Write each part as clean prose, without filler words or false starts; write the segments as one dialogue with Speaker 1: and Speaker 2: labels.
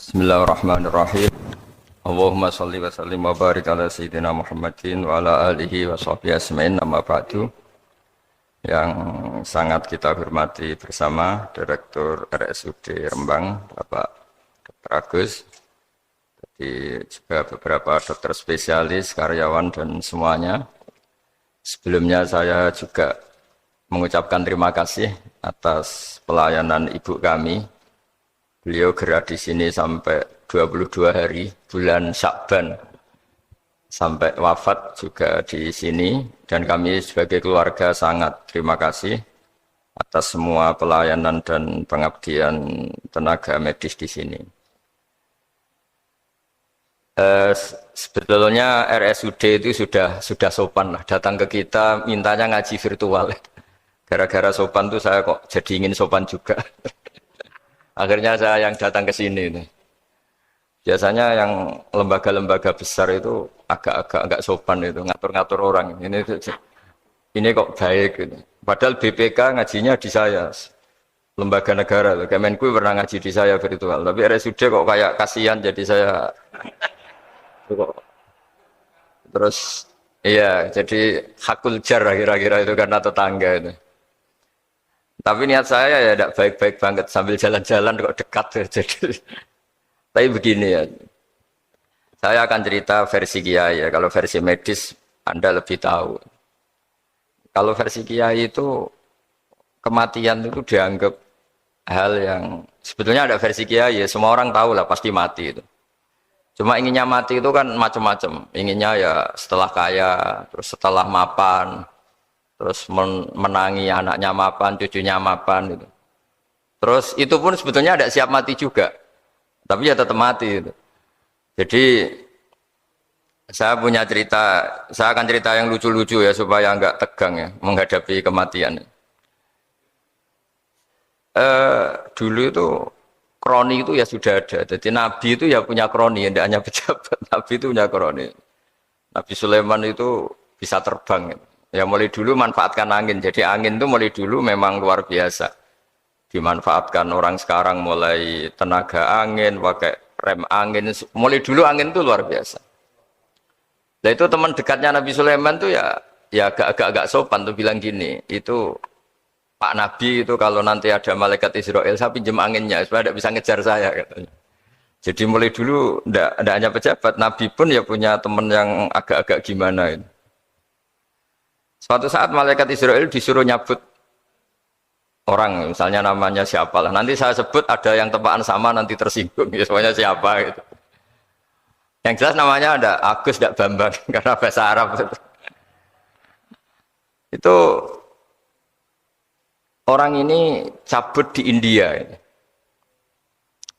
Speaker 1: Bismillahirrahmanirrahim. Allahumma sholli wa sallim wa barik ala sayyidina Muhammadin wa ala alihi wa sahbihi asma'in, amma ba'du. Yang sangat kita hormati bersama Direktur RSUD Rembang, Bapak Dr. Agus, jadi juga beberapa dokter spesialis, karyawan dan semuanya. Sebelumnya saya juga mengucapkan terima kasih atas pelayanan ibu kami. Beliau gerak di sini sampai 22 hari, bulan Syakban, sampai wafat juga di sini. Dan kami sebagai keluarga sangat terima kasih atas semua pelayanan dan pengabdian tenaga medis di sini. Sebetulnya RSUD itu sudah sopan lah, datang ke kita mintanya ngaji virtual. Gara-gara sopan tuh saya kok jadi ingin sopan juga. Akhirnya saya yang datang ke sini. Biasanya yang lembaga-lembaga besar itu agak sopan itu, ngatur-ngatur orang. Ini kok baik. Gitu. Padahal BPK ngajinya di saya, lembaga negara. Kemenku pernah ngaji di saya virtual. Tapi RSUD kok kayak kasihan, jadi saya terus iya, jadi hakul jar kira-kira itu karena tetangga itu. Tapi niat saya ya tidak baik-baik banget, sambil jalan-jalan kok dekat. Jadi, tapi begini ya, saya akan cerita versi Kiai ya. Kalau versi medis Anda lebih tahu. Kalau versi Kiai itu kematian itu dianggap hal yang sebetulnya ada versi Kiai ya. Semua orang tahu lah pasti mati itu. Cuma inginnya mati itu kan macam-macam. Inginnya ya setelah kaya, terus setelah mapan. Terus menangi anaknya mapan, cucunya mapan gitu. Terus itu pun sebetulnya ada siap mati juga, tapi ya tetap mati gitu. Jadi saya punya cerita, saya akan cerita yang lucu-lucu ya supaya nggak tegang ya menghadapi kematian. Dulu itu kroni itu ya sudah ada. Jadi Nabi itu ya punya kroni, tidak hanya pejabat. Nabi itu punya kroni. Nabi Sulaiman itu bisa terbang gitu. Ya mulai dulu manfaatkan angin. Jadi angin itu mulai dulu memang luar biasa. Dimanfaatkan orang sekarang mulai tenaga angin, pakai rem angin. Mulai dulu angin itu luar biasa. Nah itu teman dekatnya Nabi Sulaiman tuh ya agak sopan tuh bilang gini. Itu Pak Nabi itu kalau nanti ada malaikat Israel, saya pinjam anginnya supaya tidak bisa ngejar saya katanya. Jadi mulai dulu tidak hanya pejabat, Nabi pun ya punya teman yang agak-agak gimana itu. Suatu saat malaikat Israel disuruh nyabut orang, misalnya namanya siapa lah. Nanti saya sebut ada yang tepaan sama nanti tersinggung, ya semuanya siapa gitu. Yang jelas namanya ada Agus tidak Bambang karena bahasa Arab. Itu orang ini cabut di India.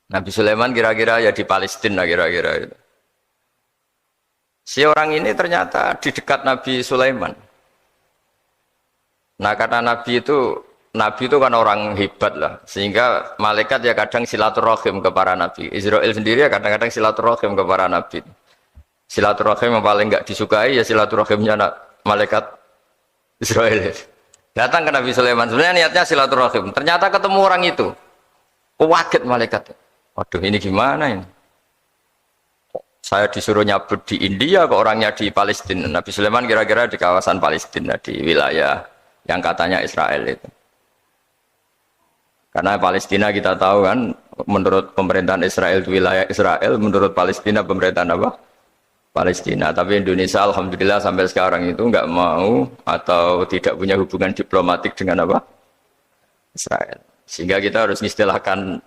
Speaker 1: Nabi Sulaiman kira-kira ya di Palestina kira-kira itu. Si orang ini ternyata di dekat Nabi Sulaiman. Nah karena Nabi itu kan orang hebat lah, sehingga malaikat ya kadang silaturahim ke para Nabi. Israel sendiri ya kadang-kadang silaturahim ke para Nabi. Silaturahim yang paling nggak disukai ya silaturahimnya malaikat Israel. Datang ke Nabi Sulaiman, sebenarnya niatnya silaturahim. Ternyata ketemu orang itu, kaget malaikat. Waduh ini gimana ini? Saya disuruh nyabut di India, kok orangnya di Palestina. Nabi Sulaiman kira-kira di kawasan Palestina, di wilayah yang katanya Israel itu. Karena Palestina kita tahu kan, menurut pemerintahan Israel itu wilayah Israel, menurut Palestina pemerintahan apa? Palestina. Tapi Indonesia alhamdulillah sampai sekarang itu nggak mau atau tidak punya hubungan diplomatik dengan apa? Israel. Sehingga kita harus mengistilahkan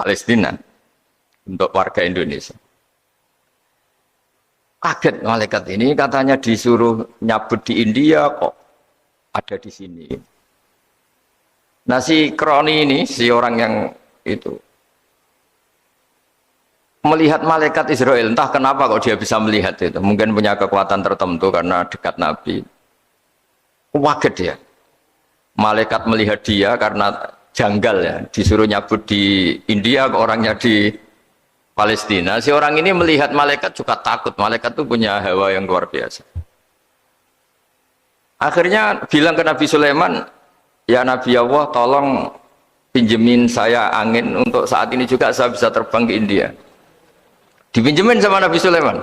Speaker 1: Palestina untuk warga Indonesia. Kaget malaikat ini katanya disuruh nyabut di India kok ada di sini. Nah si kroni ini, si orang yang itu melihat malaikat Israel, entah kenapa kok dia bisa melihat itu. Mungkin punya kekuatan tertentu karena dekat Nabi. Kaget dia. Malaikat melihat dia karena janggal ya, disuruh nyabut di India, kok orangnya di Palestina. Si orang ini melihat malaikat juga takut. Malaikat itu punya hawa yang luar biasa. Akhirnya bilang ke Nabi Sulaiman, ya Nabi Allah tolong pinjemin saya angin untuk saat ini juga saya bisa terbang ke India. Dipinjemin sama Nabi Sulaiman.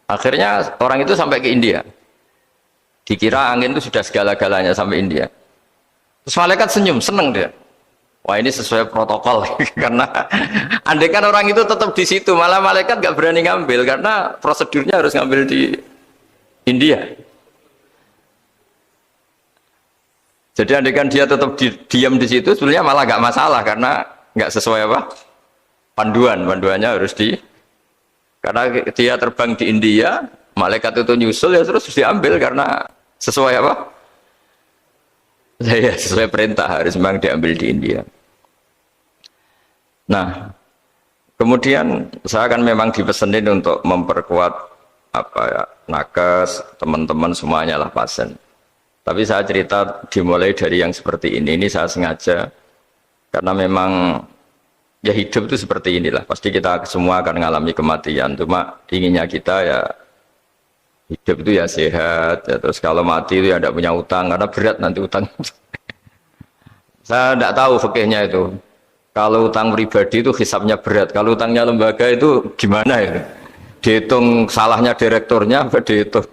Speaker 1: Akhirnya orang itu sampai ke India. Dikira angin itu sudah segala-galanya sampai India. Terus malaikat senyum, seneng dia. Wah ini sesuai protokol karena andai kan orang itu tetap di situ, malah malaikat gak berani ngambil karena prosedurnya harus ngambil di India. Jadi andai kan dia tetap diam di situ, sebenarnya malah gak masalah karena gak sesuai apa panduannya harus karena dia terbang di India, malaikat itu nyusul ya terus diambil karena sesuai apa? Ya sesuai perintah harus memang diambil di India. Nah, kemudian saya kan memang dipesenin untuk memperkuat apa ya nakes teman-teman semuanya lah pasien. Tapi saya cerita dimulai dari yang seperti ini saya sengaja karena memang ya hidup itu seperti inilah. Pasti kita semua akan mengalami kematian. Cuma inginnya kita ya hidup itu ya sehat, ya, terus kalau mati itu ya tidak punya utang, karena berat nanti utang. Saya tidak tahu fikihnya itu. Kalau utang pribadi itu hisabnya berat, kalau utangnya lembaga itu gimana ya? Dihitung salahnya direkturnya, apa dihitung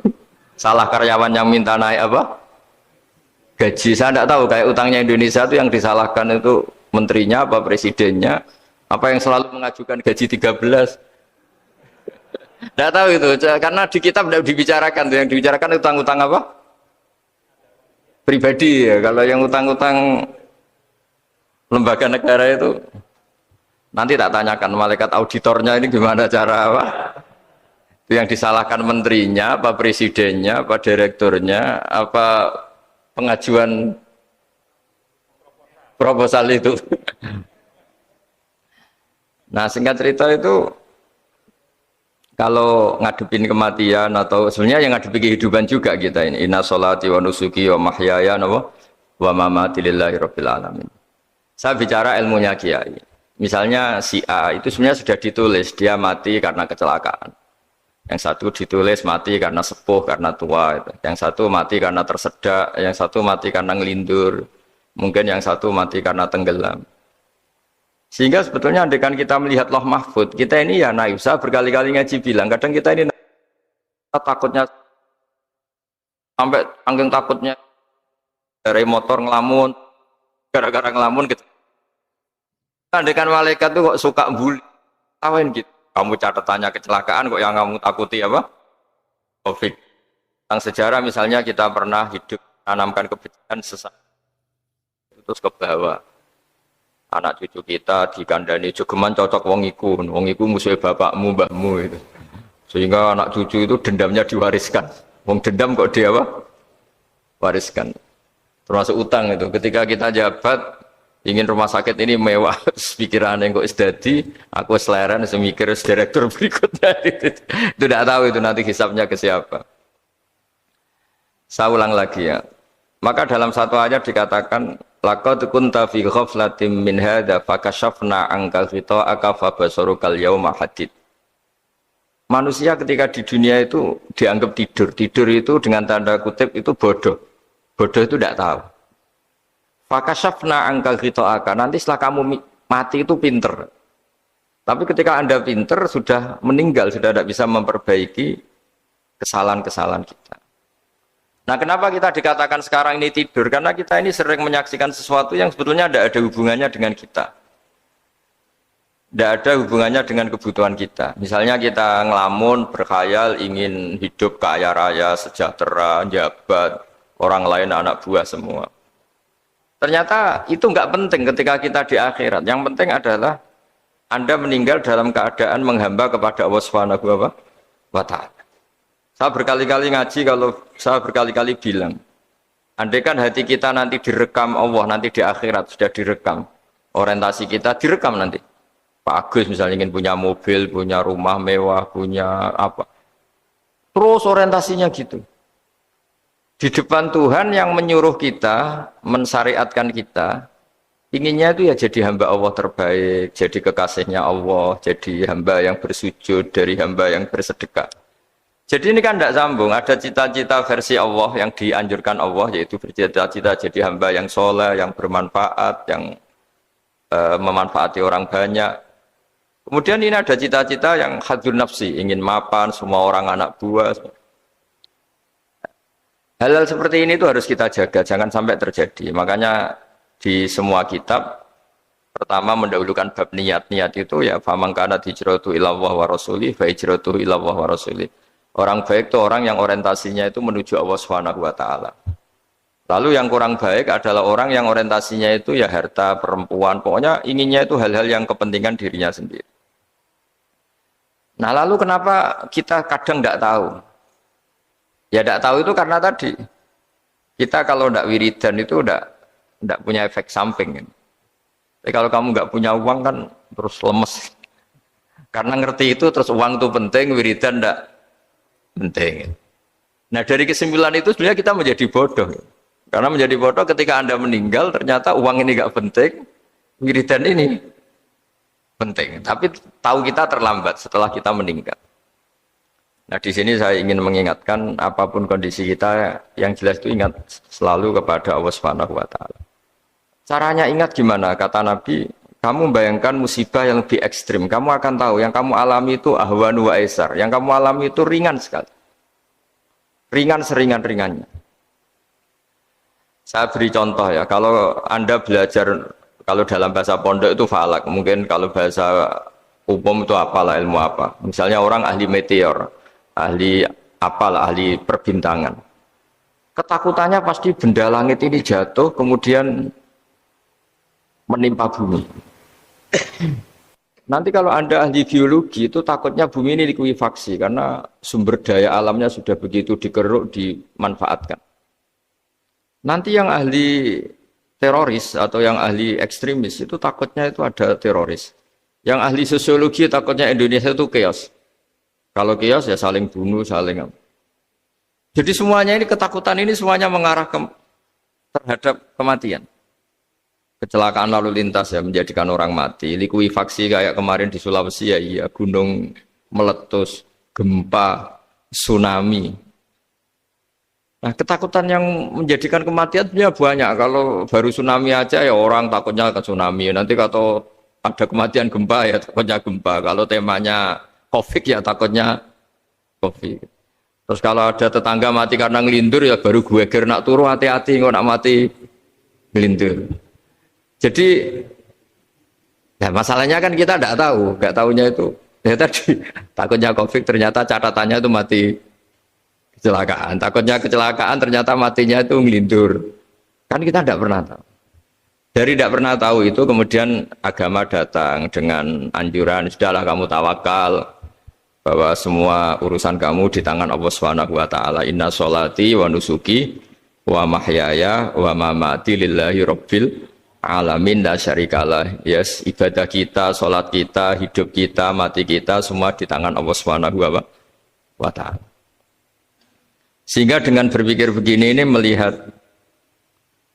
Speaker 1: salah karyawan yang minta naik apa? Gaji. Saya tidak tahu, kayak utangnya Indonesia itu yang disalahkan itu menterinya apa presidennya, apa yang selalu mengajukan gaji 13. Tidak tahu itu, karena di kitab tidak dibicarakan. Yang dibicarakan utang-utang apa? Pribadi ya. Kalau yang utang-utang lembaga negara itu nanti tak tanyakan malaikat auditornya ini gimana cara apa? Itu yang disalahkan menterinya, apa presidennya, apa direkturnya, apa pengajuan proposal itu. Nah singkat cerita itu kalau ngadepin kematian atau sebenarnya yang ngadepi kehidupan juga kita ini inna sholati wa nusuki wa mahyaya wa mamati lillahi rabbil alamin. Saya bicara ilmunya kiai. Misalnya si A itu sebenarnya sudah ditulis dia mati karena kecelakaan. Yang satu ditulis mati karena sepuh, karena tua. Yang satu mati karena tersedak, yang satu mati karena ngelindur. Mungkin yang satu mati karena tenggelam. Sehingga sebetulnya andaikan kita melihat Lauh Mahfud, kita ini ya naif. Saya berkali-kali ngaji bilang, kadang kita ini takutnya sampai angking takutnya dari motor ngelamun, gara-gara ngelamun gitu. Andaikan malaikat itu kok suka bully, tawain gitu. Kamu catatannya kecelakaan kok yang kamu takuti apa? Covid. Tentang sejarah misalnya kita pernah hidup tanamkan kebencian sesat, terus ke bawah. Anak cucu kita dikandani jogeman cocok wong iku musuh bapakmu mbahmu itu. Sehingga anak cucu itu dendamnya diwariskan. Wong dendam kok dia apa? Wariskan. Termasuk utang itu. Ketika kita jabat ingin rumah sakit ini mewah, pikiran yang kok isdadi, aku seleren semikir direktur berikutnya itu tidak tahu itu nanti hisapnya ke siapa. Saya ulang lagi ya. Maka dalam satu ayat dikatakan laqad kunta fi ghaflatin min hadza fakashafna anka ghita'aka fabasarukal yauma hadid. Manusia ketika di dunia itu dianggap tidur. Tidur itu dengan tanda kutip itu bodoh. Bodoh itu tidak tahu. Fakashafna anka ghita'aka. Nanti setelah kamu mati itu pinter. Tapi ketika Anda pinter sudah meninggal, sudah tidak bisa memperbaiki kesalahan-kesalahan kita. Nah kenapa kita dikatakan sekarang ini tidur? Karena kita ini sering menyaksikan sesuatu yang sebetulnya tidak ada hubungannya dengan kita. Tidak ada hubungannya dengan kebutuhan kita. Misalnya kita ngelamun, berkhayal, ingin hidup kaya raya, sejahtera, jabat, orang lain anak buah semua. Ternyata itu nggak penting ketika kita di akhirat. Yang penting adalah Anda meninggal dalam keadaan menghamba kepada Allah Subhanahu wa Ta'ala. Saya berkali-kali ngaji, kalau saya berkali-kali bilang, andaikan hati kita nanti direkam Allah, nanti di akhirat sudah direkam, orientasi kita direkam nanti. Pak Agus misalnya ingin punya mobil, punya rumah mewah, punya apa. Terus orientasinya gitu. Di depan Tuhan yang menyuruh kita, mensyariatkan kita, inginnya itu ya jadi hamba Allah terbaik, jadi kekasihnya Allah, jadi hamba yang bersujud, dari hamba yang bersedekah. Jadi ini kan tidak sambung. Ada cita-cita versi Allah yang dianjurkan Allah, yaitu bercita-cita jadi hamba yang soleh, yang bermanfaat, yang memanfaati orang banyak. Kemudian ini ada cita-cita yang hadzun nafsi, ingin mapan semua orang anak buah. Hal-hal seperti ini itu harus kita jaga, jangan sampai terjadi. Makanya di semua kitab pertama mendahulukan bab niat. Niat itu ya faman kana hijratu ilallah wa rasulih fa hijratu ilallah wa rasulih. Orang baik itu orang yang orientasinya itu menuju Allah Subhanahu wa taala. Lalu yang kurang baik adalah orang yang orientasinya itu ya harta, perempuan, pokoknya inginnya itu hal-hal yang kepentingan dirinya sendiri. Nah, lalu kenapa kita kadang tidak tahu? Ya tidak tahu itu karena tadi kita kalau tidak wiridan itu tidak punya efek samping. Tapi kalau kamu nggak punya uang kan terus lemes. Karena ngerti itu terus uang itu penting, wiridan tidak penting. Nah dari kesimpulan itu sebenarnya kita menjadi bodoh. Karena menjadi bodoh ketika Anda meninggal ternyata uang ini nggak penting, wiridan ini penting. Tapi tahu kita terlambat setelah kita meninggal. Nah di sini saya ingin mengingatkan apapun kondisi kita yang jelas itu ingat selalu kepada Allah Subhanahu wa taala. Caranya ingat gimana? Kata Nabi, kamu bayangkan musibah yang lebih ekstrim, kamu akan tahu yang kamu alami itu ahwanu wa aisar, yang kamu alami itu ringan sekali. Ringan seringan-ringannya. Saya beri contoh ya, kalau Anda belajar kalau dalam bahasa pondok itu falak, mungkin kalau bahasa umum itu apalah ilmu apa. Misalnya orang ahli meteor, ahli apalah, ahli perbintangan. Ketakutannya pasti benda langit ini jatuh kemudian menimpa bumi. Nanti kalau Anda ahli biologi itu takutnya bumi ini likuifaksi karena sumber daya alamnya sudah begitu dikeruk, dimanfaatkan. Nanti yang ahli teroris atau yang ahli ekstremis itu takutnya itu ada teroris. Yang ahli sosiologi takutnya Indonesia itu chaos. Kalau chaos ya saling bunuh, saling. Jadi semuanya ini ketakutan ini semuanya mengarah terhadap kematian. Kecelakaan lalu lintas ya menjadikan orang mati, likuifaksi kayak kemarin di Sulawesi ya iya, gunung meletus, gempa, tsunami. Nah ketakutan yang menjadikan kematian sebenarnya banyak. Kalau baru tsunami aja ya orang takutnya ke tsunami. Nanti kalau ada kematian gempa ya takutnya gempa. Kalau temanya COVID ya takutnya COVID. Terus kalau ada tetangga mati karena ngelindur ya baru gue nak turu hati-hati nggak nak mati ngelindur. Jadi, ya masalahnya kan kita tidak tahu, nggak tahunya itu. Ya tadi takutnya COVID ternyata catatannya itu mati kecelakaan. Takutnya kecelakaan ternyata matinya itu ngelindur. Kan kita tidak pernah tahu. Dari tidak pernah tahu itu kemudian agama datang dengan anjuran sudahlah kamu tawakal bahwa semua urusan kamu di tangan Allah Subhanahu wa taala. Inna sholati wa nusuki wa mahyaya wa mamati lillahi rabbil alamin la syarikalah. Yes, ibadah kita, sholat kita, hidup kita, mati kita semua di tangan Allah Subhanahu wa taala. Sehingga dengan berpikir begini ini melihat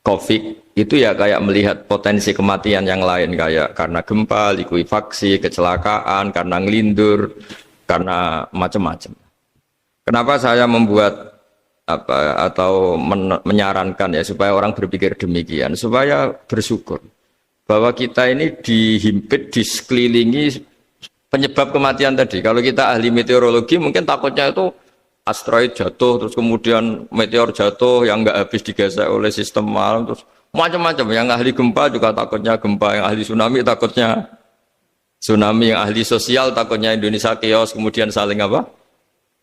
Speaker 1: COVID itu ya kayak melihat potensi kematian yang lain kayak karena gempa, likuifaksi, kecelakaan, karena ngelindur, karena macam-macam. Kenapa saya membuat atau menyarankan ya supaya orang berpikir demikian, supaya bersyukur bahwa kita ini dihimpit, disekelilingi penyebab kematian tadi. Kalau kita ahli meteorologi mungkin takutnya itu asteroid jatuh, terus kemudian meteor jatuh yang nggak habis digesek oleh sistem alam, terus macam-macam. Yang ahli gempa juga takutnya gempa, yang ahli tsunami takutnya tsunami, yang ahli sosial takutnya Indonesia chaos, kemudian saling apa?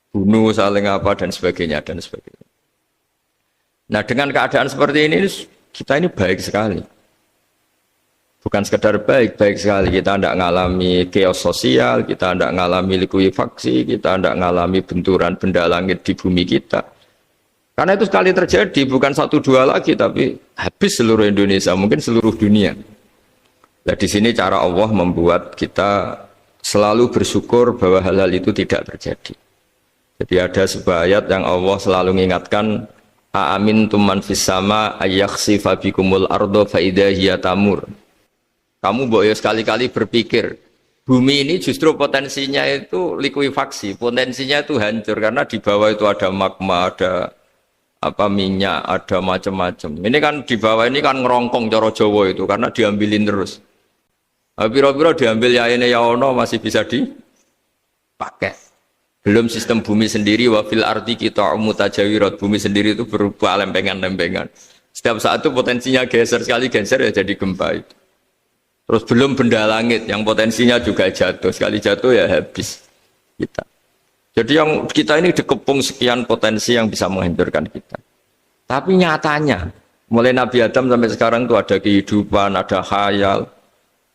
Speaker 1: Bunuh, saling apa dan sebagainya dan sebagainya. Nah dengan keadaan seperti ini kita ini baik sekali. Bukan sekedar baik, baik sekali. Kita tidak mengalami chaos sosial, kita tidak mengalami likuifaksi, kita tidak mengalami benturan benda langit di bumi kita. Karena itu sekali terjadi, bukan 1-2 lagi, tapi habis seluruh Indonesia, mungkin seluruh dunia. Nah di sini cara Allah membuat kita selalu bersyukur bahwa hal-hal itu tidak terjadi. Jadi ada sebuah ayat yang Allah selalu mengingatkan, Aamintum man fis sama ayakhsifa bikumul ardo fa idza hiya tamur. Kamu boleh sekali-kali berpikir Bumi ini justru potensinya itu likuifaksi, potensinya itu hancur karena di bawah itu ada magma, ada apa minyak, ada macam-macam. Ini kan di bawah ini kan ngerongkong coro Jawa itu karena diambilin terus. Piro-piro diambil ya ini ya ono masih bisa dipakai. Belum sistem bumi sendiri wafil arti kita mutajawirat, bumi sendiri itu berupa lempengan-lempengan. Setiap saat itu potensinya geser, sekali geser ya jadi gempa itu. Terus belum benda langit yang potensinya juga jatuh, sekali jatuh ya habis kita. Jadi yang kita ini dikepung sekian potensi yang bisa menghancurkan kita. Tapi nyatanya, mulai Nabi Adam sampai sekarang itu ada kehidupan, ada khayal.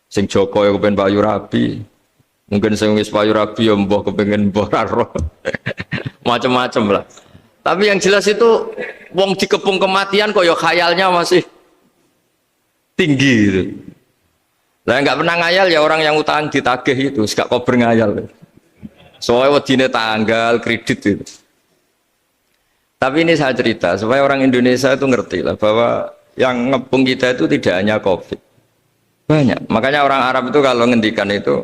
Speaker 1: Sing Joko yang kepengen payu rabi, mungkin sing wis payu rabi ya mbah kepengen mbah roh. Macam-macam lah. Tapi yang jelas itu wong dikepung kematian kok ya khayalnya masih tinggi gitu. Lah enggak pernah ngayal ya orang yang utang ditagih itu, gak kok ngayal. Soalnya wedine tanggal kredit itu. Tapi ini saya cerita supaya orang Indonesia itu ngerti lah bahwa yang ngepung kita itu tidak hanya Covid. Banyak. Makanya orang Arab itu kalau ngendikan itu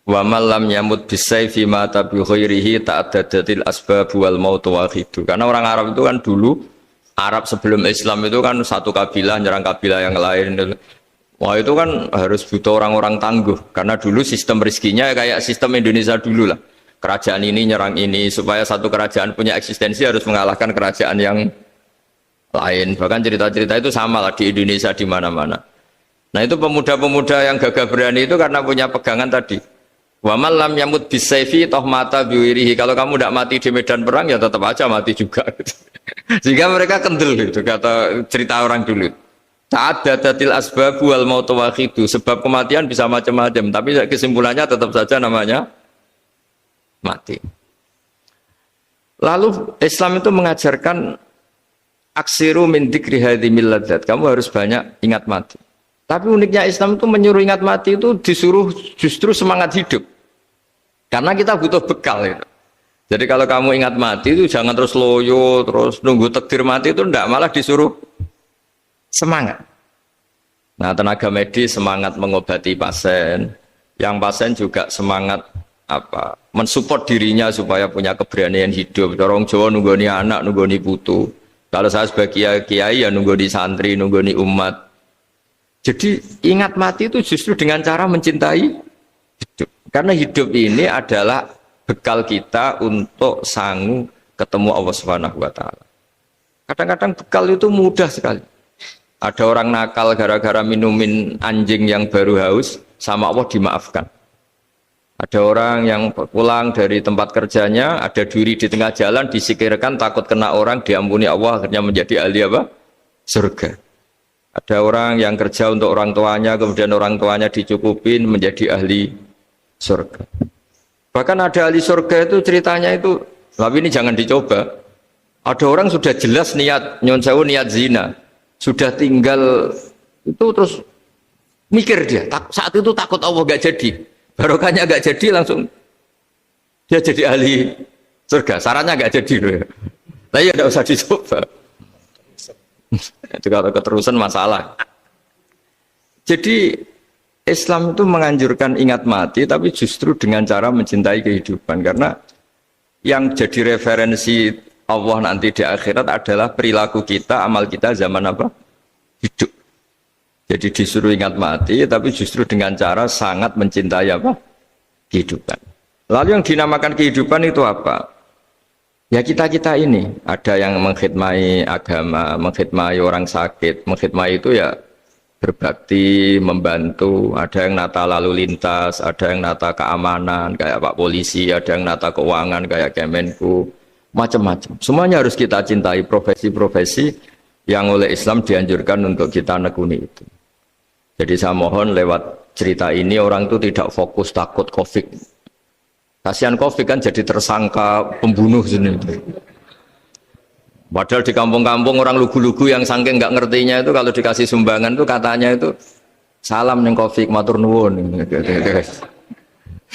Speaker 1: wa man lam yamut bisayfi mata bi khairihi ta'addadatil asbab wal maut wahidu. Karena orang Arab itu kan dulu Arab sebelum Islam itu kan satu kabilah nyerang kabilah yang lain. Wah itu kan harus butuh orang-orang tangguh karena dulu sistem rezekinya kayak sistem Indonesia dulu lah. Kerajaan ini nyerang ini supaya satu kerajaan punya eksistensi harus mengalahkan kerajaan yang lain. Bahkan cerita-cerita itu sama lah di Indonesia di mana-mana. Nah itu pemuda-pemuda yang gagah berani itu karena punya pegangan tadi. Wa man lam yamut bisayfi toh mata biwirihi. Kalau kamu tidak mati di medan perang ya tetap aja mati juga. Sehingga mereka kendel gitu kata cerita orang dulu. Ta'addadatil asbab wal maut wahidu. Sebab kematian bisa macam-macam, tapi kesimpulannya tetap saja namanya mati. Lalu Islam itu mengajarkan aksiru min dzikri hadhimil ladzat. Kamu harus banyak ingat mati. Tapi uniknya Islam itu menyuruh ingat mati itu disuruh justru semangat hidup. Karena kita butuh bekal itu. Jadi kalau kamu ingat mati itu jangan terus loyo, terus nunggu takdir mati itu enggak, malah disuruh semangat. Nah, tenaga medis semangat mengobati pasien, yang pasien juga semangat apa? Mensupport dirinya supaya punya keberanian hidup. Orang Jawa nunggoni anak, nunggoni putu. Kalau saya sebagai kiai ya nunggoni santri, nunggoni umat. Jadi ingat mati itu justru dengan cara mencintai hidup. Karena hidup ini adalah bekal kita untuk sanggup ketemu Allah Subhanahu wa taala. Kadang-kadang bekal itu mudah sekali. Ada orang nakal gara-gara minumin anjing yang baru haus, sama Allah dimaafkan. Ada orang yang pulang dari tempat kerjanya, ada duri di tengah jalan, disikirkan takut kena orang, diampuni Allah, akhirnya menjadi ahli apa? Surga. Ada orang yang kerja untuk orang tuanya, kemudian orang tuanya dicukupin menjadi ahli surga. Bahkan ada ahli surga itu ceritanya itu, tapi ini jangan dicoba. Ada orang sudah jelas niat, nyon sewu niat zina. Sudah tinggal itu terus mikir dia saat itu takut Allah gak jadi, barokahnya gak jadi langsung dia jadi ahli surga. Sarannya gak jadi loh. Tapi ya tidak usah dicoba. Itu kalau keterusan masalah. Jadi Islam itu menganjurkan ingat mati, tapi justru dengan cara mencintai kehidupan. Karena yang jadi referensi Allah nanti di akhirat adalah perilaku kita, amal kita zaman apa? Hidup. Jadi disuruh ingat mati, tapi justru dengan cara sangat mencintai apa? Kehidupan. Lalu yang dinamakan kehidupan itu apa? Ya kita-kita ini. Ada yang mengkhidmati agama, mengkhidmati orang sakit, mengkhidmati itu ya berbakti, membantu. Ada yang nata lalu lintas, ada yang nata keamanan kayak Pak Polisi, ada yang nata keuangan kayak Kemenku. Macam-macam. Semuanya harus kita cintai, profesi-profesi yang oleh Islam dianjurkan untuk kita nekuni itu. Jadi saya mohon lewat cerita ini orang itu tidak fokus takut Covid. Kasihan Covid kan jadi tersangka pembunuh sini. Padahal di kampung-kampung orang lugu-lugu yang saking nggak ngertinya itu kalau dikasih sumbangan itu katanya itu salam neng Covid matur nuwun.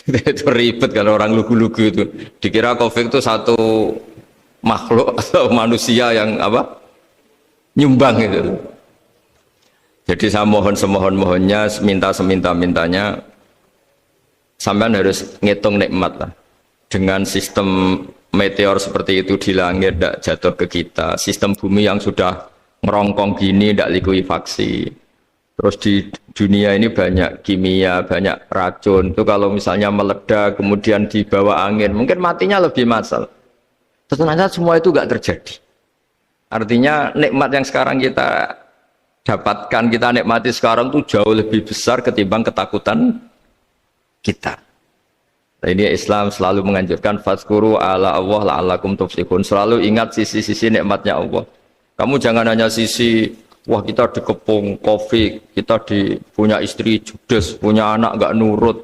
Speaker 1: Itu ribet kalau orang lugu-lugu itu. Dikira Covid itu satu makhluk atau manusia yang apa? Nyumbang itu. Jadi saya mohon semohon-mohonnya, minta seminta-mintanya Sampean harus ngitung nikmat lah. Dengan sistem meteor seperti itu di langit tidak jatuh ke kita, sistem bumi yang sudah ngerongkong gini tidak likuifaksi. Terus di dunia ini banyak kimia, banyak racun. Itu kalau misalnya meledak kemudian dibawa angin, mungkin matinya lebih massal. Ternyata semua itu nggak terjadi. Artinya nikmat yang sekarang kita dapatkan, kita nikmati sekarang itu jauh lebih besar ketimbang ketakutan kita. Nah, ini Islam selalu menganjurkan fazkuru ala Allah la'allakum tuflihun. Selalu ingat sisi-sisi nikmatnya Allah. Kamu jangan hanya sisi wah kita dikepung Covid, kita punya istri judes, punya anak nggak nurut,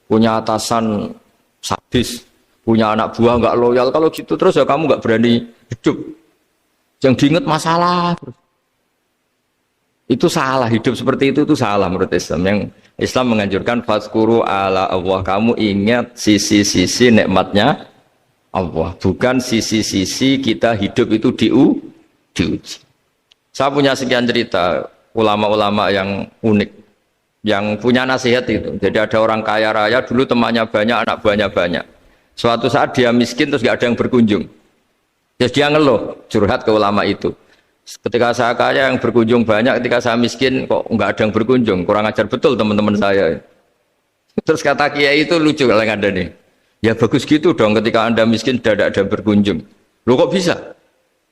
Speaker 1: punya atasan sadis, punya anak buah nggak loyal. Kalau gitu terus ya kamu nggak berani hidup. Yang diingat masalah terus. Itu salah, hidup seperti itu salah menurut Islam. Yang Islam menganjurkan fazkuru ala Allah, kamu ingat sisi-sisi nikmatnya Allah, bukan sisi-sisi kita hidup itu diuji. Saya punya sekian cerita ulama-ulama yang unik, yang punya nasihat itu. Jadi ada orang kaya raya dulu temannya banyak, anak buahnya banyak. Suatu saat dia miskin terus gak ada yang berkunjung. Terus dia ngeluh, curhat ke ulama itu. Ketika saya kaya yang berkunjung banyak, ketika saya miskin kok nggak ada yang berkunjung, kurang ajar betul teman-teman saya. Terus kata kiai itu lucu kalau yang ada nih, ya bagus gitu dong ketika anda miskin tidak ada yang berkunjung. Loh kok bisa?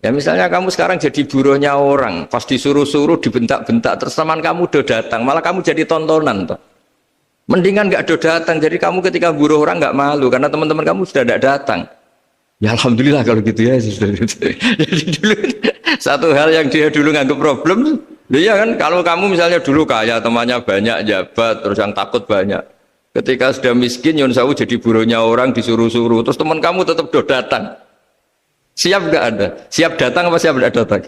Speaker 1: Ya misalnya kamu sekarang jadi buruhnya orang, pas disuruh-suruh dibentak-bentak, terus teman kamu udah datang, malah kamu jadi tontonan toh. Mendingan nggak ada datang, jadi kamu ketika buruh orang nggak malu karena teman-teman kamu sudah tidak datang. Ya alhamdulillah kalau gitu ya. Jadi dulu satu hal yang dia dulu nganggap problem, ya kan kalau kamu misalnya dulu kaya temannya banyak jabat terus yang takut banyak, ketika sudah miskin Yun Sawu jadi buruhnya orang disuruh-suruh terus teman kamu tetap do datang, siap nggak ada? Siap datang apa siap tidak datang?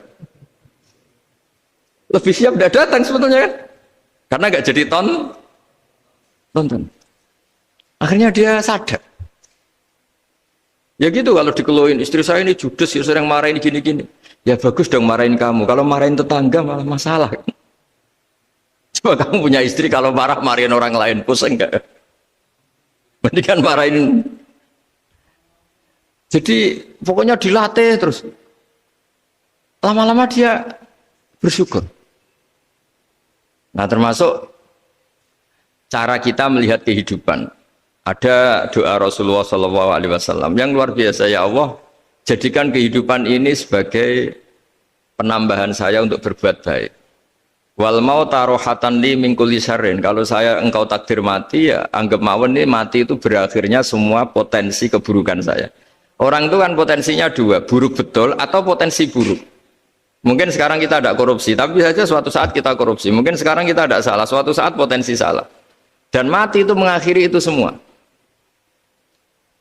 Speaker 1: Lebih siap tidak datang sebetulnya kan, karena nggak jadi tonton. Akhirnya dia sadar. Ya gitu kalau dikeluhin istri saya ini judes ya sering marahin gini-gini. Ya bagus dong marahin kamu. Kalau marahin tetangga malah masalah. Coba kamu punya istri kalau marahin orang lain pusing enggak? Mendingan marahin. Jadi pokoknya dilatih terus. Lama-lama dia bersyukur. Nah termasuk cara kita melihat kehidupan. Ada doa Rasulullah SAW yang luar biasa, ya Allah jadikan kehidupan ini sebagai penambahan saya untuk berbuat baik. Wal mauta rohatan li min kulli syarrin, kalau saya engkau takdir mati ya anggap mawon ini mati itu berakhirnya semua potensi keburukan saya. Orang itu kan potensinya dua, buruk betul atau potensi buruk. Mungkin sekarang kita tidak korupsi, tapi saja suatu saat kita korupsi. Mungkin sekarang kita tidak salah, suatu saat potensi salah. Dan mati itu mengakhiri itu semua.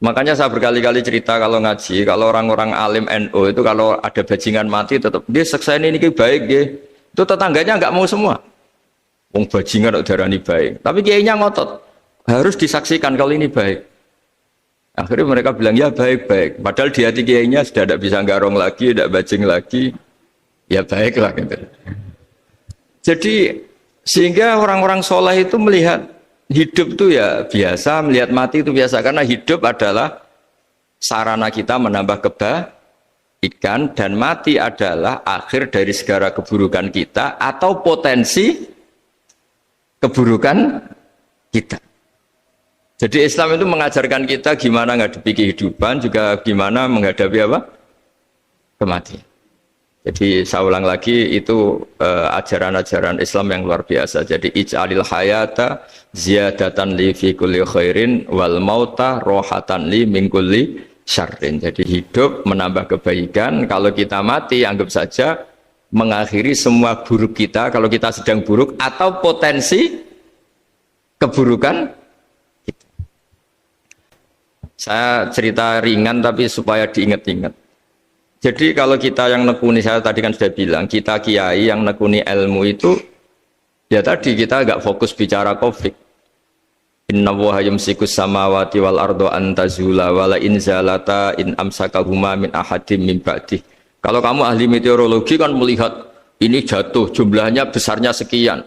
Speaker 1: Makanya saya berkali-kali cerita kalau ngaji, kalau orang-orang alim NU itu kalau ada bajingan mati tetap dia seksain ini baik dia. Itu tetangganya nggak mau semua. Wong bajingan darani baik. Tapi kiainya ngotot. Harus disaksikan kalau ini baik. Akhirnya mereka bilang ya baik-baik. Padahal di hati kiainya sudah tidak bisa garong lagi, tidak bajing lagi. Ya baiklah gitu. Jadi sehingga orang-orang soleh itu melihat hidup itu ya biasa, melihat mati itu biasa, karena hidup adalah sarana kita menambah kebaikan dan mati adalah akhir dari segala keburukan kita atau potensi keburukan kita. Jadi Islam itu mengajarkan kita gimana menghadapi kehidupan, juga gimana menghadapi apa? Kematian. Jadi saya ulang lagi itu ajaran-ajaran Islam yang luar biasa. Jadi ij'alil hayata ziyadatan li fi kulli khairin wal mauta rohatan li min kulli syarrin. Jadi hidup menambah kebaikan, kalau kita mati anggap saja mengakhiri semua buruk kita kalau kita sedang buruk atau potensi keburukan kita. Saya cerita ringan tapi supaya diingat-ingat. Jadi kalau kita yang nekuni, saya tadi kan sudah bilang, kita kiai yang nekuni ilmu itu, ya tadi kita agak fokus bicara Covid. Inna woha yumsikus samawati wal ardo antazula wala inzalata in amsakahuma min ahadim min ba'dih. Kalau kamu ahli meteorologi kan melihat ini jatuh, jumlahnya besarnya sekian.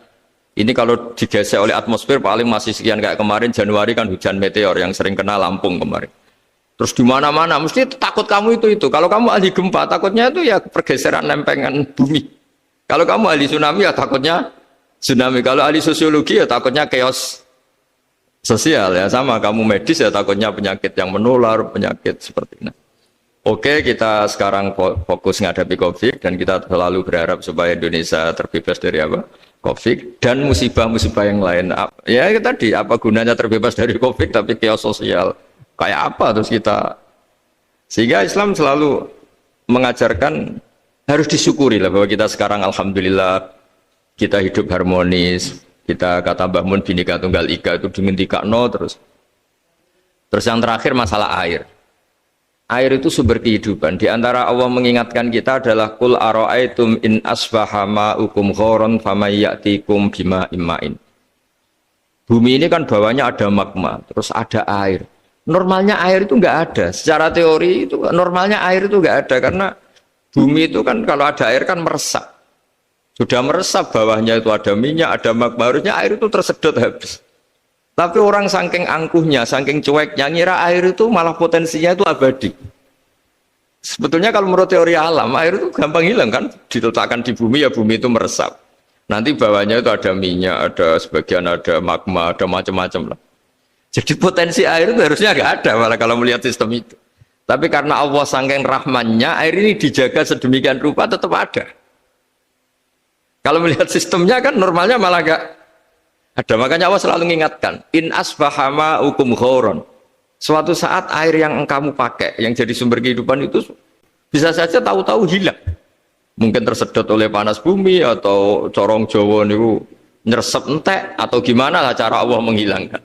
Speaker 1: Ini kalau digesek oleh atmosfer paling masih sekian kayak kemarin Januari kan hujan meteor yang sering kena Lampung kemarin. Terus di mana-mana mesti takut kamu itu. Kalau kamu ahli gempa takutnya itu ya pergeseran lempengan bumi. Kalau kamu ahli tsunami ya takutnya tsunami. Kalau ahli sosiologi ya takutnya chaos sosial ya sama. Kamu medis ya takutnya penyakit yang menular, penyakit seperti ini. Oke, kita sekarang fokus menghadapi COVID dan kita selalu berharap supaya Indonesia terbebas dari apa? COVID dan musibah-musibah yang lain. Ya tadi apa gunanya terbebas dari COVID tapi chaos sosial kayak apa terus kita, sehingga Islam selalu mengajarkan harus disyukuri lah bahwa kita sekarang alhamdulillah kita hidup harmonis. Kita kata Mbah Mun Bhinneka Tunggal Ika itu dingendikakno terus yang terakhir masalah air. Air itu sumber kehidupan. Di antara Allah mengingatkan kita adalah kul ara'aitum in asbaha ma'ukum ghoron famayyatikum bima immain. Bumi ini kan bawahnya ada magma, terus ada air. Normalnya air itu enggak ada. Secara teori itu normalnya air itu enggak ada karena bumi itu kan kalau ada air kan meresap. Sudah meresap bawahnya itu ada minyak, ada magma, harusnya air itu tersedot habis. Tapi orang saking angkuhnya, saking cueknya, ngira air itu malah potensinya itu abadi. Sebetulnya kalau menurut teori alam, air itu gampang hilang kan, diletakkan di bumi ya bumi itu meresap. Nanti bawahnya itu ada minyak, ada sebagian ada magma, ada macam-macam lah. Jadi potensi air itu harusnya nggak ada malah kalau melihat sistem itu. Tapi karena Allah saking rahmannya, air ini dijaga sedemikian rupa tetap ada. Kalau melihat sistemnya kan normalnya malah nggak ada. Makanya Allah selalu mengingatkan, in asbahama ukum ghoron. Suatu saat air yang kamu pakai, yang jadi sumber kehidupan itu bisa saja tahu-tahu hilang. Mungkin tersedot oleh panas bumi atau corong Jawa niku nyeresep entek atau gimana lah cara Allah menghilangkan.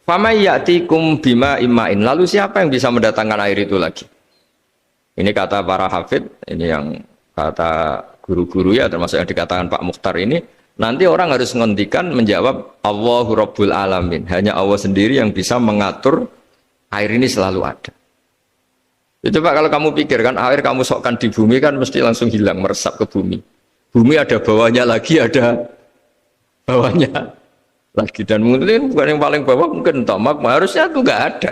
Speaker 1: Fama ya'tikum bima immain. Lalu siapa yang bisa mendatangkan air itu lagi? Ini kata para hafid, ini yang kata guru-guru ya termasuk yang dikatakan Pak Mukhtar ini. Nanti orang harus ngendikan menjawab Allahu Rabbul Alamin. Hanya Allah sendiri yang bisa mengatur air ini selalu ada. Itu Pak kalau kamu pikirkan air kamu sokkan di bumi kan mesti langsung hilang meresap ke bumi. Bumi ada bawahnya lagi, ada bawahnya lagi dan mungkin bukan yang paling bawah mungkin tomak harusnya itu nggak ada.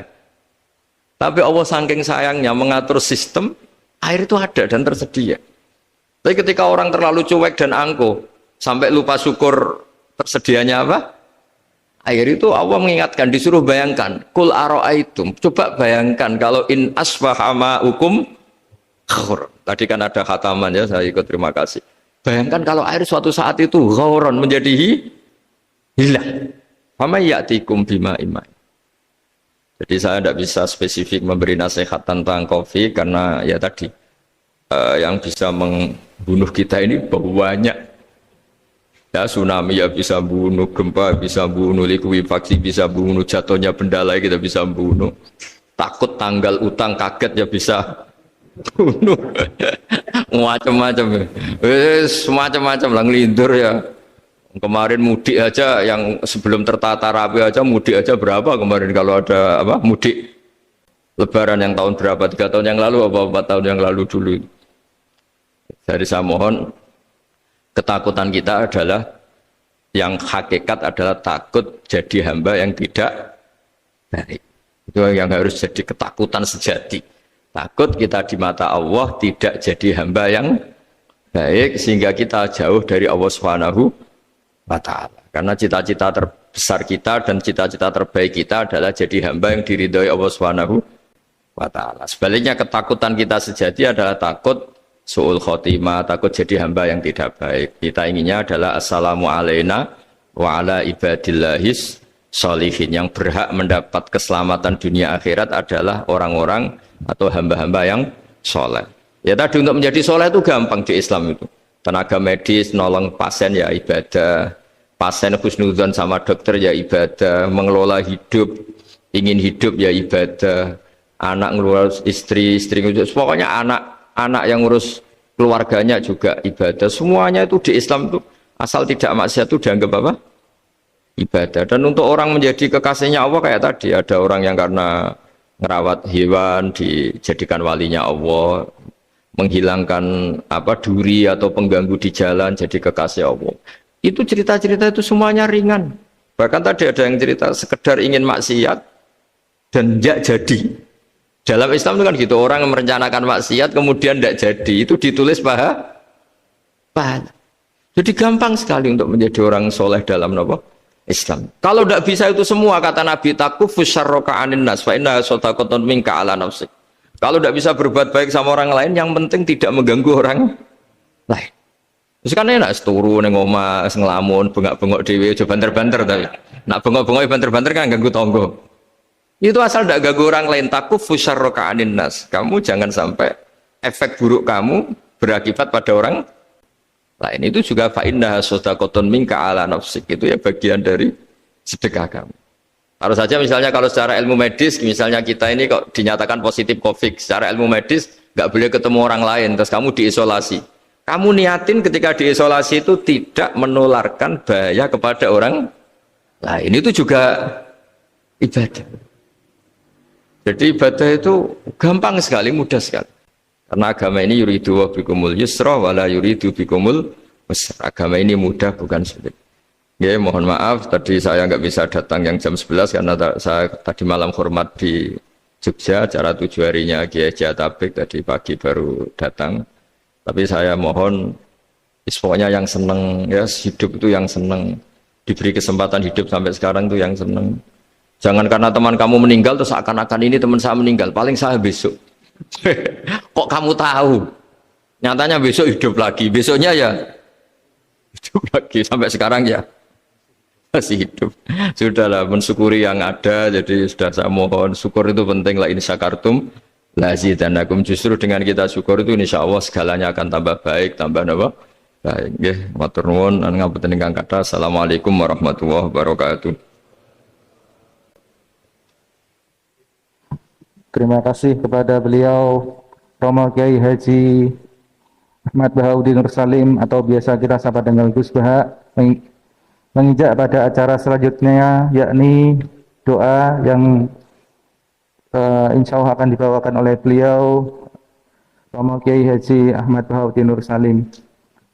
Speaker 1: Tapi Allah saking sayangnya mengatur sistem air itu ada dan tersedia. Tapi ketika orang terlalu cuek dan angkuh sampai lupa syukur tersedianya apa? Air itu Allah mengingatkan, disuruh bayangkan. Kul ara'aitum. Coba bayangkan kalau in asbaha ma'ukum ghauron. Tadi kan ada khataman ya, saya ikut terima kasih. Bayangkan kalau air suatu saat itu ghauron menjadi hilang. Fama ya'tikum bima immain. Jadi saya tidak bisa spesifik memberi nasihat tentang COVID karena ya tadi yang bisa membunuh kita ini banyak. Ya, tsunami ya bisa bunuh, gempa bisa bunuh, likuifaksi bisa bunuh, jatuhnya benda lain kita bisa bunuh. Takut tanggal utang kaget ya bisa bunuh. Macam-macam. Semacam-macam lah ngelindur ya. Kemarin mudik aja yang sebelum tertata rapi aja mudik aja berapa kemarin kalau ada apa mudik Lebaran yang tahun berapa 3 tahun yang lalu apa 4 tahun yang lalu dulu. Jadi saya mohon ketakutan kita adalah yang hakikat adalah takut jadi hamba yang tidak baik. Itu yang harus jadi ketakutan sejati. Takut kita di mata Allah tidak jadi hamba yang baik sehingga kita jauh dari Allah Subhanahu wa ta'ala. Karena cita-cita terbesar kita dan cita-cita terbaik kita adalah jadi hamba yang diridhoi Allah Subhanahu wa ta'ala. Sebaliknya ketakutan kita sejati adalah takut su'ul khotimah, takut jadi hamba yang tidak baik. Kita inginnya adalah assalamu alaina wa ala ibadillahis sholihin. Yang berhak mendapat keselamatan dunia akhirat adalah orang-orang atau hamba-hamba yang soleh. Ya tadi untuk menjadi soleh itu gampang di Islam itu. Tenaga medis, nolong pasien ya ibadah. Pasien husnudzon sama dokter ya ibadah. Mengelola hidup, ingin hidup ya ibadah. Anak ngurus istri ngurus. Pokoknya anak yang ngurus keluarganya juga ibadah. Semuanya itu di Islam itu asal tidak maksiat itu dianggap apa? Ibadah. Dan untuk orang menjadi kekasihnya Allah kayak tadi ada orang yang karena ngerawat hewan dijadikan walinya Allah, menghilangkan apa duri atau pengganggu di jalan jadi kekasih Allah. Itu cerita-cerita itu semuanya ringan. Bahkan tadi ada yang cerita sekedar ingin maksiat dan tidak jadi. Dalam Islam itu kan gitu, orang yang merencanakan maksiat kemudian tidak jadi, itu ditulis pahala. Jadi gampang sekali untuk menjadi orang soleh dalam Islam. Kalau tidak bisa itu semua, kata Nabi, takufus syarroka anin nas fa inna sodaqatun minka ala nafsik. Kalau tidak bisa berbuat baik sama orang lain, yang penting tidak mengganggu orang lain. Terus kan enak turu ning omah ngelamun, bengak-bengok dhewe aja banter-banter tapi. Nak bengok-bengok banter-banter kan ganggu tonggo. Itu asal tidak ganggu orang lain, takufus syarroka anin nas. Kamu jangan sampai efek buruk kamu berakibat pada orang lain. Itu juga fa inna shadaqatun minka ala nafsik, itu ya bagian dari sedekah kamu. Harus saja misalnya kalau secara ilmu medis, misalnya kita ini kok dinyatakan positif COVID, secara ilmu medis nggak boleh ketemu orang lain, terus kamu diisolasi. Kamu niatin ketika diisolasi itu tidak menularkan bahaya kepada orang lain. Itu juga ibadah. Jadi ibadah itu gampang sekali, mudah sekali. Karena agama ini yuridu wa bikumul yusra wala yuridu bikumul usra. Agama ini mudah bukan sulit. Ya, mohon maaf tadi saya nggak bisa datang yang jam 11 karena saya tadi malam hormat di Jogja, acara 7 harinya Kiai Tabik, tadi pagi baru datang. Tapi saya mohon pokoknya yang seneng ya, hidup itu yang seneng, diberi kesempatan hidup sampai sekarang itu yang seneng. Jangan karena teman kamu meninggal terus akan-akan ini teman saya meninggal, paling saya besok. Kok kamu tahu? Nyatanya besok hidup lagi, besoknya ya hidup lagi, sampai sekarang ya masih hidup. Sudahlah, mensyukuri yang ada. Jadi sudah saya mohon, syukur itu penting. La in syakartum lazidanakum. Justru dengan kita syukur itu insya Allah segalanya akan tambah baik, tambah baik. Nggih, matur nuwun ngapunten ingkang kathah. Assalamualaikum warahmatullahi wabarakatuh.
Speaker 2: Terima kasih kepada beliau Romo Kiai Haji Ahmad Bahaudin Nur Salim atau biasa kita sapa dengan Gus Baha. Menginjak pada acara selanjutnya, yakni doa yang insya Allah akan dibawakan oleh beliau Romo Kiai Haji Ahmad Bahaudin Nur Salim.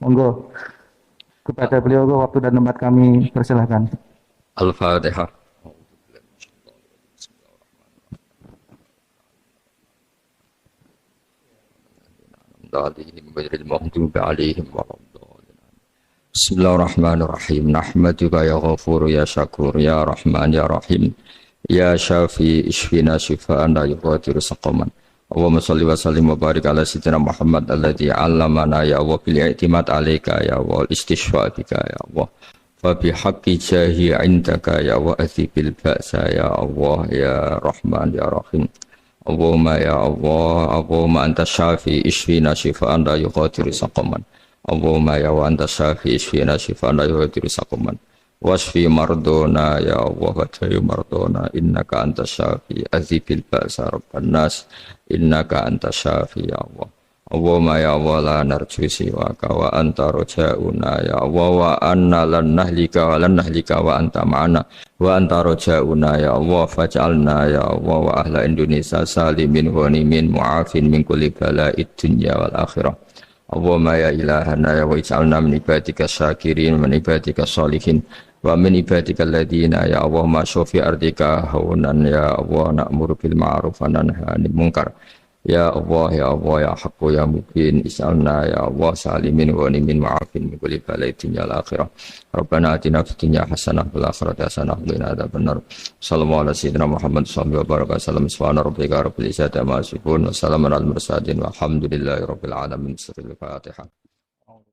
Speaker 2: Monggo kepada beliau waktu dan tempat kami persilahkan.
Speaker 1: Al-Fatihah. Bismillahirrahmanirrahim. Nahmaduka ya ghafur ya syakur ya rahman ya rahim ya syafi ishfina syifaan la yughadiru saqaman. Allahumma shalli wa sallim wa barik ala sayyidina Muhammad alladzi 'allamana ya Allah bil i'timad 'alaika ya Allah istishfa bika ya Allah. Fa bi haqqi jahi 'indaka ya wa athibil ba'sa ya Allah ya rahman ya rahim. Allahumma ya Allah, Allahumma anta syafi ishfina syifaan la yughadiru saqaman. Allahumma ya wa anta syafi ishfina syifaan la yughadiru saqaman. Wasfi mardona ya Allah wa tayu mardona innaka anta syafi azibil ba'sa rabban nas innaka anta syafi ya Allah. Allahumma ya Allah la narju siwaka wa anta rojauna ya Allah wa anna lan nahlika wa anta ma'ana wa anta rojauna ya Allah faj'alna ya Allah wa ahla Indonesia salimin ghanimin mu'afin min kulli bala'id dunya wal akhirah. Allahumma ya ilahana ya wa ij'alna min ibadika syakirin min ibadika sholihin wa min ibadika alladhina ya Allah ma syofi ardika haunan ya Allah na'muru bil ma'ruf wa nanha 'anil munkar. Ya Allah, ya Allah, ya Haqqu, ya Mubin, is'alna, ya Allah, salimin, ghanimin, ma'afin, min kulli bala'id dunya wal akhirah. Rabbana atina fid dunya hasanah wal akhirati hasanah wa qina adzabannar. Sallallahu alaihi sayyidina Muhammad sallallahu alaihi wasallam. Subhana rabbika rabbil izzati amma yasifun wa salamun alal mursalin walhamdulillahi rabbil alamin. Al-Fatihah.